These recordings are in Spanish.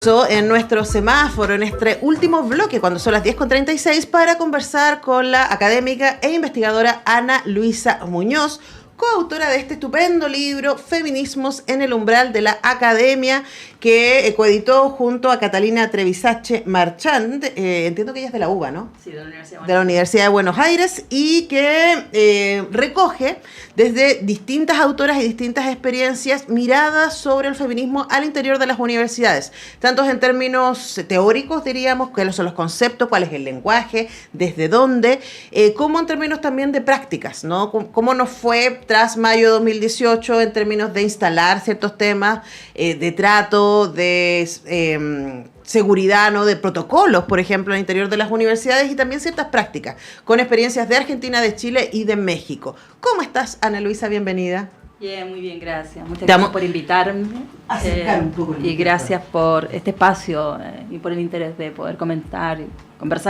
En nuestro semáforo, en este último bloque, cuando son las 10:36, para conversar con la académica e investigadora Ana Luisa Muñoz, coautora de este estupendo libro, Feminismos en el umbral de la academia, que coeditó junto a Catalina Trevisache Marchand, entiendo que ella es de la UBA, ¿no? Sí, de la Universidad de la Universidad de Buenos Aires, y que recoge desde distintas autoras y distintas experiencias miradas sobre el feminismo al interior de las universidades, tanto en términos teóricos, diríamos, cuáles son los conceptos, cuál es el lenguaje, desde dónde, como en términos también de prácticas, ¿no? Cómo nos fue tras mayo de 2018 en términos de instalar ciertos temas de trato, de seguridad, ¿no? De protocolos, por ejemplo, al interior de las universidades, y también ciertas prácticas, con experiencias de Argentina, de Chile y de México. ¿Cómo estás, Ana Luisa? Bienvenida. Bien, muy bien, gracias. Muchas gracias por invitarme. Acercar un poco y gracias por este espacio y por el interés de poder conversar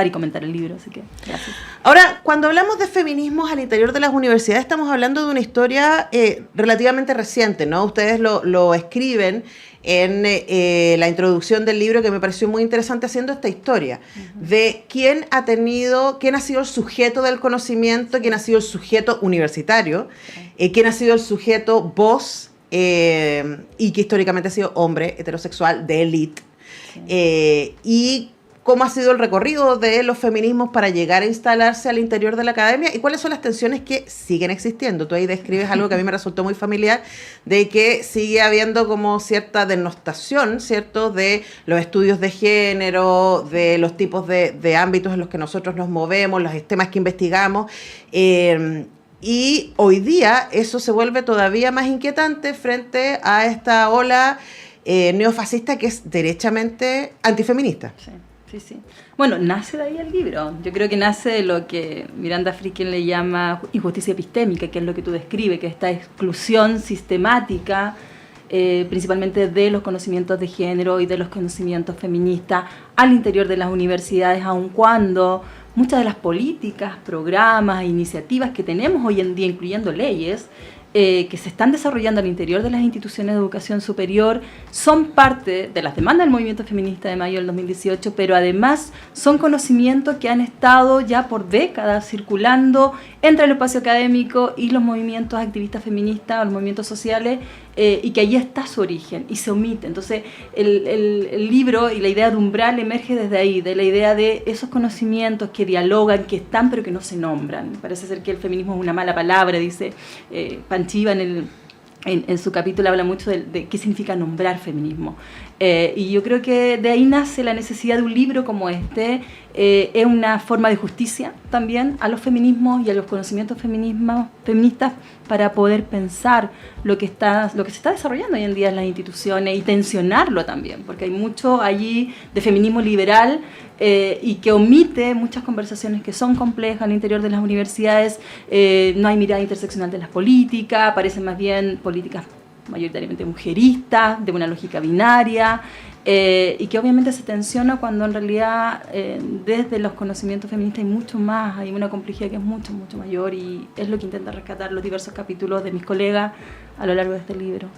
y comentar el libro, así que gracias. Ahora, cuando hablamos de feminismos al interior de las universidades, estamos hablando de una historia relativamente reciente, ¿no? Ustedes lo escriben en la introducción del libro, que me pareció muy interesante, haciendo esta historia de quién ha sido el sujeto del conocimiento, quién ha sido el sujeto universitario, quién ha sido el sujeto voz, y que históricamente ha sido hombre heterosexual de élite, y cómo ha sido el recorrido de los feminismos para llegar a instalarse al interior de la academia y cuáles son las tensiones que siguen existiendo. Tú ahí describes algo que a mí me resultó muy familiar, de que sigue habiendo como cierta denostación, ¿cierto?, de los estudios de género, de los tipos de ámbitos en los que nosotros nos movemos, los temas que investigamos. Y hoy día eso se vuelve todavía más inquietante frente a esta ola neofascista que es derechamente antifeminista. Sí. Sí. Bueno, nace de ahí el libro. Yo creo que nace de lo que Miranda Fricken le llama injusticia epistémica, que es lo que tú describes, que es esta exclusión sistemática, principalmente de los conocimientos de género y de los conocimientos feministas al interior de las universidades, aun cuando muchas de las políticas, programas e iniciativas que tenemos hoy en día, incluyendo leyes, que se están desarrollando al interior de las instituciones de educación superior, son parte de las demandas del movimiento feminista de mayo del 2018, pero además son conocimientos que han estado ya por décadas circulando entre el espacio académico y los movimientos activistas feministas o los movimientos sociales, y que allí está su origen y se omite. Entonces el libro y la idea de umbral emerge desde ahí, de la idea de esos conocimientos que dialogan, que están pero que no se nombran. Parece ser que el feminismo es una mala palabra, dice Panchiva en su capítulo, habla mucho de qué significa nombrar feminismo. Y yo creo que de ahí nace la necesidad de un libro como este. Es una forma de justicia también a los feminismos y a los conocimientos feministas para poder pensar lo que se está desarrollando hoy en día en las instituciones y tensionarlo también, porque hay mucho allí de feminismo liberal y que omite muchas conversaciones que son complejas al interior de las universidades. No hay mirada interseccional de las políticas, aparecen más bien políticas mayoritariamente mujeristas, de una lógica binaria, y que obviamente se tensiona cuando en realidad desde los conocimientos feministas hay mucho más, hay una complejidad que es mucho, mucho mayor, y es lo que intenta rescatar los diversos capítulos de mis colegas a lo largo de este libro.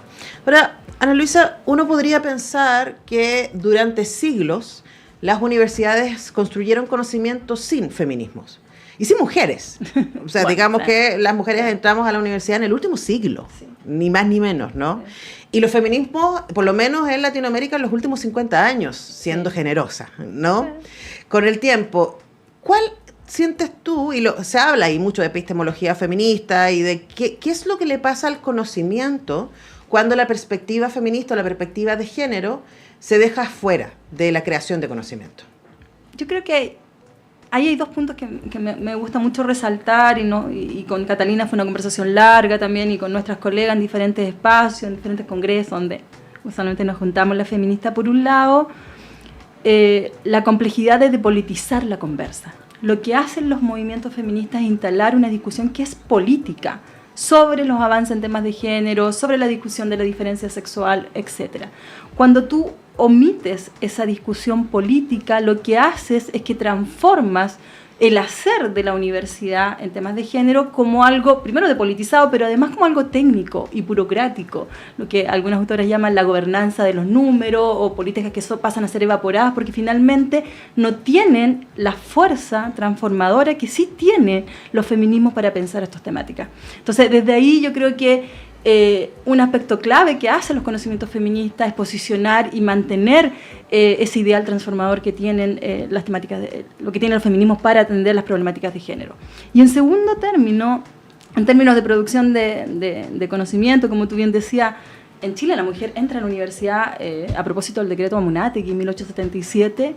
Ahora, Ana Luisa, uno podría pensar que durante siglos las universidades construyeron conocimientos sin feminismos y sin mujeres. O sea, bueno, digamos que las mujeres entramos a la universidad en el último siglo, ni más ni menos, ¿no? Sí. Y los feminismos, por lo menos en Latinoamérica, en los últimos 50 años, siendo generosa, ¿no? Sí. Con el tiempo, ¿cuál sientes tú, y se habla ahí mucho de epistemología feminista y de qué es lo que le pasa al conocimiento cuando la perspectiva feminista o la perspectiva de género se deja fuera de la creación de conocimiento? Yo creo que ahí hay dos puntos que me gusta mucho resaltar, y con Catalina fue una conversación larga también, y con nuestras colegas en diferentes espacios, en diferentes congresos, donde usualmente nos juntamos las feministas. Por un lado, la complejidad de depolitizar la conversa. Lo que hacen los movimientos feministas es instalar una discusión que es política, sobre los avances en temas de género, sobre la discusión de la diferencia sexual, etc. Cuando tú omites esa discusión política, lo que haces es que transformas el hacer de la universidad en temas de género como algo, primero depolitizado, pero además como algo técnico y burocrático, lo que algunas autoras llaman la gobernanza de los números o políticas que pasan a ser evaporadas porque finalmente no tienen la fuerza transformadora que sí tienen los feminismos para pensar estas temáticas. Entonces, desde ahí yo creo que un aspecto clave que hacen los conocimientos feministas es posicionar y mantener ese ideal transformador que tienen las temáticas, lo que tienen los feminismos para atender las problemáticas de género. Y en segundo término, en términos de producción de conocimiento, como tú bien decías, en Chile la mujer entra a la universidad a propósito del decreto Amunátegui en 1877,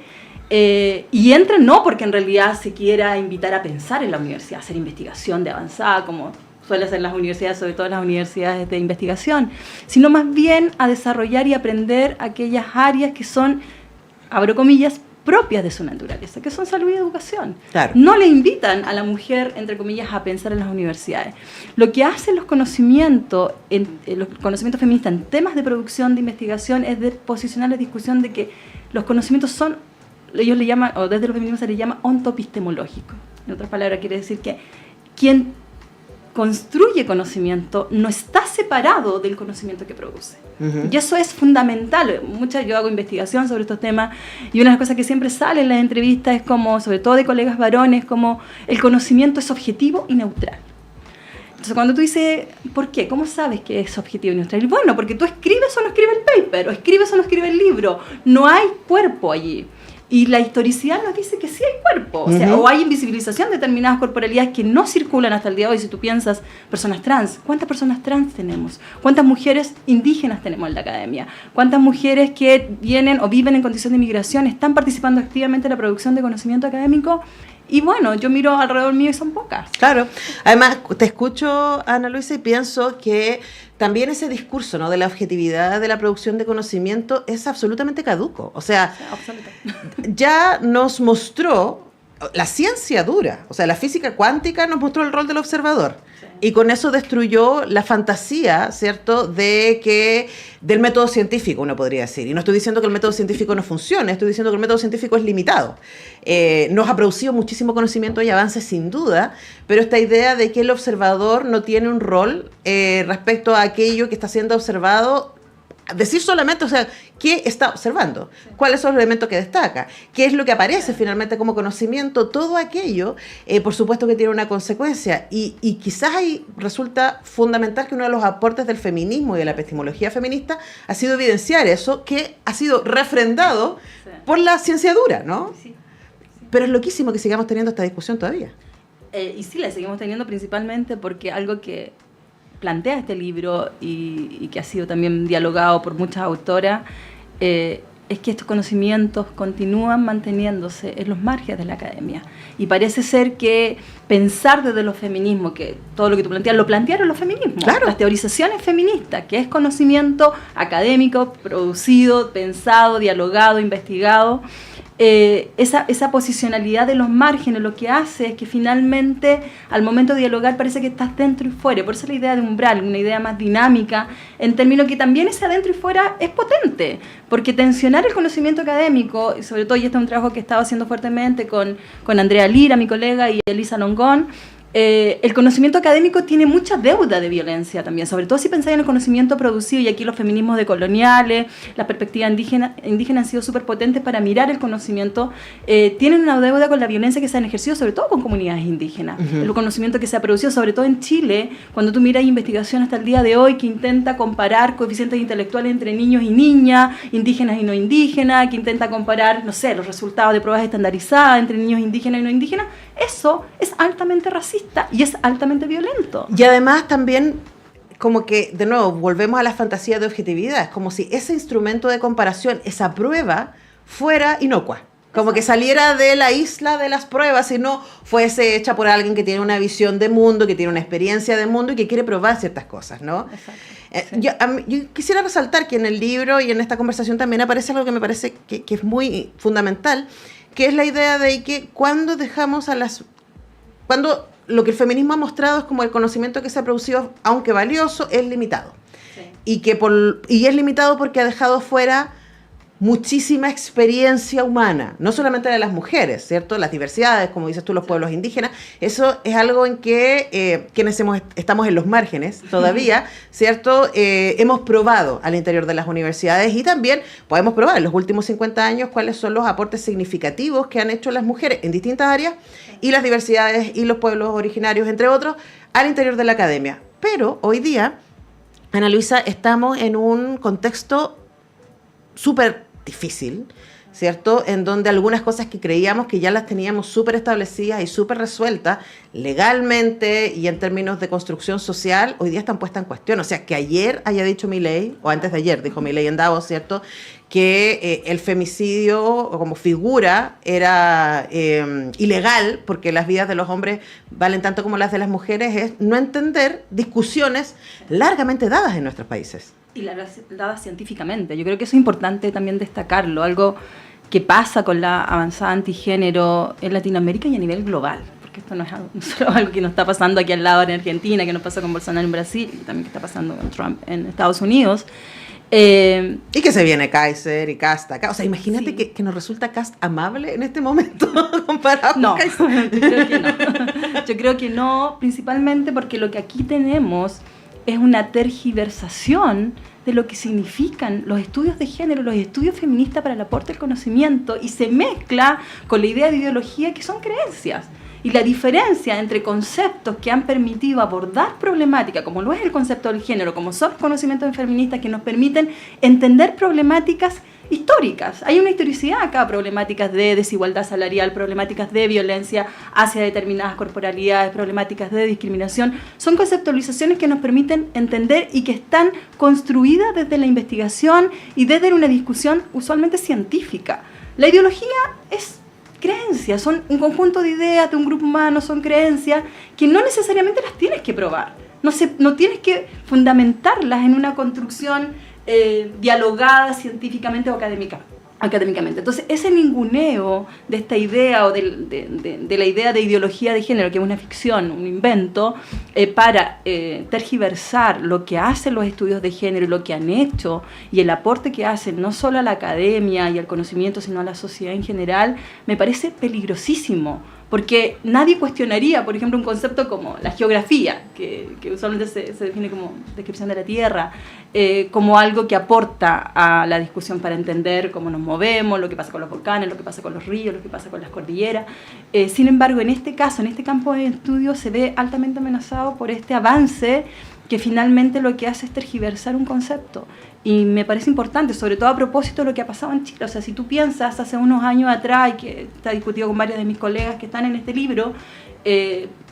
y entra no porque en realidad se quiera invitar a pensar en la universidad, a hacer investigación de avanzada, como suele ser las universidades, sobre todo las universidades de investigación, sino más bien a desarrollar y aprender aquellas áreas que son, abro comillas, propias de su naturaleza, que son salud y educación. Claro. No le invitan a la mujer, entre comillas, a pensar en las universidades. Lo que hacen los conocimientos feministas en temas de producción, de investigación, es de posicionar la discusión de que los conocimientos son, ellos le llaman, o desde los feminismos se les llama ontopistemológico. En otras palabras, quiere decir que quien construye conocimiento no está separado del conocimiento que produce. Uh-huh. Y eso es fundamental. Yo hago investigación sobre estos temas y una de las cosas que siempre sale en las entrevistas es como, sobre todo de colegas varones, como el conocimiento es objetivo y neutral. Entonces cuando tú dices, ¿por qué? ¿Cómo sabes que es objetivo y neutral? Y bueno, porque tú escribes o no escribes el paper, o escribes o no escribes el libro. No hay cuerpo allí. Y la historicidad nos dice que sí hay cuerpo, o sea, o hay invisibilización de determinadas corporalidades que no circulan hasta el día de hoy. Si tú piensas, personas trans, ¿cuántas personas trans tenemos? ¿Cuántas mujeres indígenas tenemos en la academia? ¿Cuántas mujeres que vienen o viven en condición de inmigración están participando activamente en la producción de conocimiento académico? Y bueno, yo miro alrededor mío y son pocas. Claro. Además, te escucho, Ana Luisa, y pienso que también ese discurso, ¿no?, de la objetividad de la producción de conocimiento es absolutamente caduco. O sea, ya nos mostró la ciencia dura. O sea, la física cuántica nos mostró el rol del observador. Y con eso destruyó la fantasía, ¿cierto?, del método científico, uno podría decir. Y no estoy diciendo que el método científico no funcione, estoy diciendo que el método científico es limitado. Nos ha producido muchísimo conocimiento y avances sin duda, pero esta idea de que el observador no tiene un rol respecto a aquello que está siendo observado, decir solamente, o sea, ¿qué está observando? ¿Cuáles son los elementos que destaca? ¿Qué es lo que aparece finalmente como conocimiento? Todo aquello, por supuesto que tiene una consecuencia y quizás ahí resulta fundamental que uno de los aportes del feminismo y de la epistemología feminista ha sido evidenciar eso, que ha sido refrendado por la ciencia dura, ¿no? Sí. Pero es loquísimo que sigamos teniendo esta discusión todavía. Y sí, la seguimos teniendo principalmente porque algo que plantea este libro y que ha sido también dialogado por muchas autoras, es que estos conocimientos continúan manteniéndose en los márgenes de la academia. Y parece ser que pensar desde los feminismos, que todo lo que tú planteas, lo plantearon los feminismos. Claro. Las teorizaciones feministas, que es conocimiento académico, producido, pensado, dialogado, investigado. Esa posicionalidad de los márgenes lo que hace es que finalmente al momento de dialogar parece que estás dentro y fuera. Por eso la idea de umbral, una idea más dinámica, en términos que también ese adentro y fuera es potente, porque tensionar el conocimiento académico, y sobre todo, y este es un trabajo que he estado haciendo fuertemente con Andrea Lira, mi colega, y Elisa Longón. El conocimiento académico tiene mucha deuda de violencia también, sobre todo si pensáis en el conocimiento producido, y aquí los feminismos decoloniales, la perspectiva indígena han sido súper potentes para mirar el conocimiento, tienen una deuda con la violencia que se han ejercido, sobre todo con comunidades indígenas. Uh-huh. El conocimiento que se ha producido, sobre todo en Chile, cuando tú miras investigación hasta el día de hoy que intenta comparar coeficientes intelectuales entre niños y niñas, indígenas y no indígenas, que intenta comparar, no sé, los resultados de pruebas estandarizadas entre niños indígenas y no indígenas, eso es altamente racista y es altamente violento. Y además también, como que, de nuevo, volvemos a la fantasía de objetividad. Es como si ese instrumento de comparación, esa prueba, fuera inocua. Como que saliera de la isla de las pruebas y no fuese hecha por alguien que tiene una visión de mundo, que tiene una experiencia de mundo y que quiere probar ciertas cosas, ¿no? Exacto. Sí. Yo quisiera resaltar que en el libro y en esta conversación también aparece algo que me parece que es muy fundamental, que es la idea de que cuando lo que el feminismo ha mostrado es como el conocimiento que se ha producido, aunque valioso, es limitado. Sí. Y es limitado porque ha dejado fuera muchísima experiencia humana, no solamente de las mujeres, ¿cierto? Las diversidades, como dices tú, los pueblos indígenas, eso es algo en que quienes estamos en los márgenes todavía, ¿cierto? Hemos probado al interior de las universidades y también podemos probar en los últimos 50 años cuáles son los aportes significativos que han hecho las mujeres en distintas áreas y las diversidades y los pueblos originarios, entre otros, al interior de la academia. Pero hoy día, Ana Luisa, estamos en un contexto súper difícil, ¿cierto? En donde algunas cosas que creíamos que ya las teníamos súper establecidas y súper resueltas legalmente y en términos de construcción social, hoy día están puestas en cuestión. O sea, que ayer haya dicho Milei, o antes de ayer dijo Milei en Davos, ¿cierto?, que el femicidio como figura era ilegal porque las vidas de los hombres valen tanto como las de las mujeres, es no entender discusiones largamente dadas en nuestros países. Y dadas científicamente. Yo creo que eso es importante también destacarlo, algo que pasa con la avanzada antigénero en Latinoamérica y a nivel global, porque esto no es solo algo que nos está pasando aquí al lado en Argentina, que nos pasa con Bolsonaro en Brasil, y también que está pasando con Trump en Estados Unidos. Y que se viene Kaiser y Kast acá. O sea, imagínate sí, que nos resulta Kast amable en este momento comparado no, con Kaiser. Yo creo que no. Yo creo que no, principalmente porque lo que aquí tenemos es una tergiversación de lo que significan los estudios de género, los estudios feministas para el aporte del conocimiento, y se mezcla con la idea de ideología que son creencias. Y la diferencia entre conceptos que han permitido abordar problemáticas, como lo es el concepto del género, como son los conocimientos feministas que nos permiten entender problemáticas históricas. Hay una historicidad acá, problemáticas de desigualdad salarial, problemáticas de violencia hacia determinadas corporalidades, problemáticas de discriminación. Son conceptualizaciones que nos permiten entender y que están construidas desde la investigación y desde una discusión usualmente científica. La ideología es creencias, son un conjunto de ideas de un grupo humano, son creencias que no necesariamente las tienes que probar, no tienes que fundamentarlas en una construcción dialogada científicamente o académicamente. Entonces, ese ninguneo de esta idea o de la idea de ideología de género, que es una ficción, un invento, para tergiversar lo que hacen los estudios de género y lo que han hecho y el aporte que hacen no solo a la academia y al conocimiento, sino a la sociedad en general, me parece peligrosísimo. Porque nadie cuestionaría, por ejemplo, un concepto como la geografía, que usualmente se define como descripción de la Tierra, como algo que aporta a la discusión para entender cómo nos movemos, lo que pasa con los volcanes, lo que pasa con los ríos, lo que pasa con las cordilleras. Sin embargo, en este caso, en este campo de estudio, se ve altamente amenazado por este avance que finalmente lo que hace es tergiversar un concepto. Y me parece importante, sobre todo a propósito de lo que ha pasado en Chile. O sea, si tú piensas hace unos años atrás, y que está discutido con varios de mis colegas que están en este libro,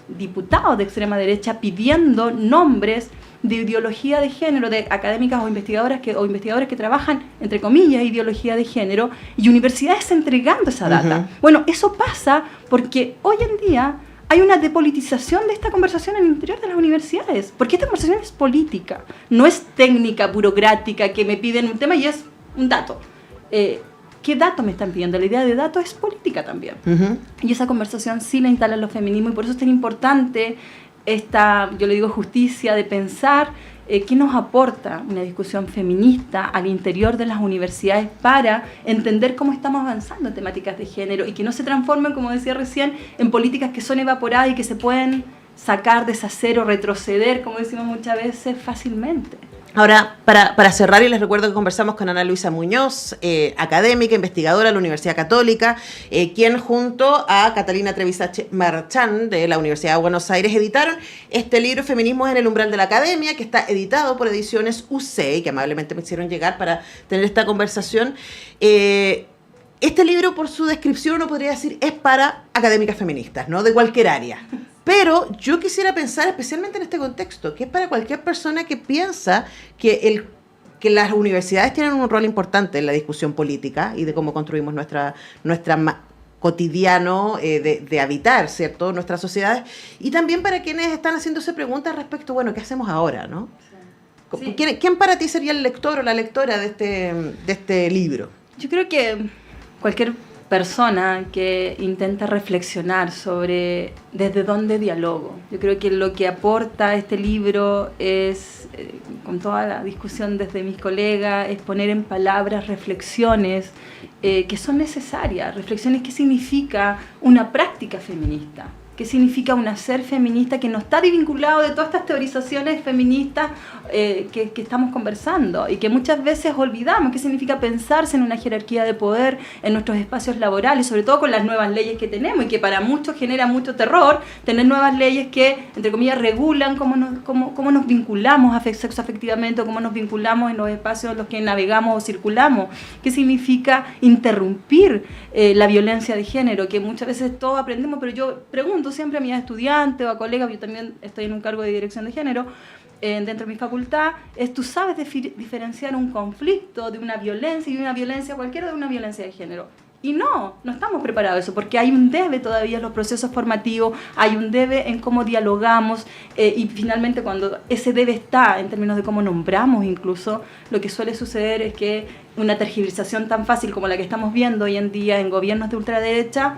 diputados de extrema derecha pidiendo nombres de ideología de género, de académicas o investigadores que trabajan, entre comillas, ideología de género, y universidades entregando esa data. Uh-huh. Bueno, eso pasa porque hoy en día hay una depolitización de esta conversación en el interior de las universidades, porque esta conversación es política, no es técnica, burocrática, que me piden un tema y es un dato. ¿Qué dato me están pidiendo? La idea de dato es política también. Uh-huh. Y esa conversación sí la instalan los feminismos, y por eso es tan importante esta, yo le digo, justicia de pensar qué nos aporta una discusión feminista al interior de las universidades para entender cómo estamos avanzando en temáticas de género y que no se transformen, como decía recién, en políticas que son evaporadas y que se pueden sacar, deshacer o retroceder, como decimos muchas veces, fácilmente. Ahora, para cerrar, y les recuerdo que conversamos con Ana Luisa Muñoz, académica, investigadora de la Universidad Católica, quien junto a Catalina Trevisache Marchán de la Universidad de Buenos Aires editaron este libro Feminismos en el umbral de la academia, que está editado por Ediciones UC, que amablemente me hicieron llegar para tener esta conversación. Este libro, por su descripción, uno podría decir, es para académicas feministas, ¿no? De cualquier área. Pero yo quisiera pensar, especialmente en este contexto, que es para cualquier persona que piensa que las universidades tienen un rol importante en la discusión política y de cómo construimos nuestra cotidiano de habitar, ¿cierto?, nuestras sociedades. Y también para quienes están haciéndose preguntas respecto, bueno, ¿qué hacemos ahora, no? Sí. ¿Quién para ti sería el lector o la lectora de este libro? Yo creo que cualquier persona que intenta reflexionar sobre desde dónde dialogo. Yo creo que lo que aporta este libro es, con toda la discusión desde mis colegas, es poner en palabras reflexiones que son necesarias, reflexiones que significa una práctica feminista. ¿Qué significa un hacer feminista que no está desvinculado de todas estas teorizaciones feministas que estamos conversando y que muchas veces olvidamos? ¿Qué significa pensarse en una jerarquía de poder en nuestros espacios laborales, sobre todo con las nuevas leyes que tenemos y que para muchos genera mucho terror tener nuevas leyes que, entre comillas, regulan cómo nos vinculamos sexoafectivamente o cómo nos vinculamos en los espacios en los que navegamos o circulamos? ¿Qué significa interrumpir la violencia de género? Que muchas veces todos aprendemos, pero yo pregunto siempre a mis estudiantes o a colegas, yo también estoy en un cargo de dirección de género dentro de mi facultad, ¿tú sabes diferenciar un conflicto de una violencia y una violencia cualquiera de una violencia de género? Y no estamos preparados a eso, porque hay un debe todavía en los procesos formativos, hay un debe en cómo dialogamos, y finalmente cuando ese debe está en términos de cómo nombramos incluso, lo que suele suceder es que una tergiversación tan fácil como la que estamos viendo hoy en día en gobiernos de ultraderecha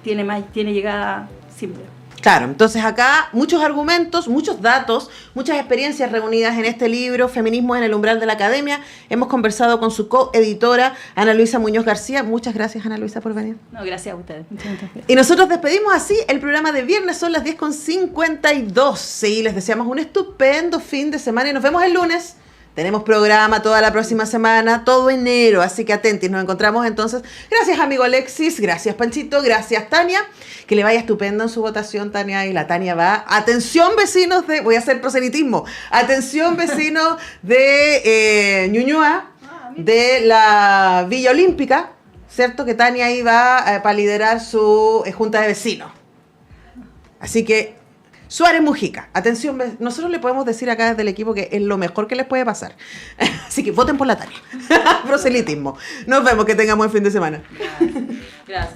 tiene llegada simple. Claro, entonces acá muchos argumentos, muchos datos, muchas experiencias reunidas en este libro, Feminismo en el umbral de la academia. Hemos conversado con su coeditora, Ana Luisa Muñoz García. Muchas gracias, Ana Luisa, por venir. No, gracias a ustedes. Muchas gracias. Y nosotros despedimos así el programa de viernes, son las 10:52. Sí, les deseamos un estupendo fin de semana y nos vemos el lunes. Tenemos programa toda la próxima semana, todo enero, así que atentos, nos encontramos entonces. Gracias, amigo Alexis, gracias, Panchito, gracias, Tania. Que le vaya estupendo en su votación, Tania, y la Tania va. Atención, vecinos voy a hacer proselitismo, atención, vecinos de Ñuñoa, de la Villa Olímpica, ¿cierto? Que Tania iba para liderar su junta de vecinos. Así que Suárez Mujica, atención, nosotros le podemos decir acá desde el equipo que es lo mejor que les puede pasar. Así que voten por la Tania. Proselitismo. Nos vemos, que tengamos buen fin de semana. Gracias.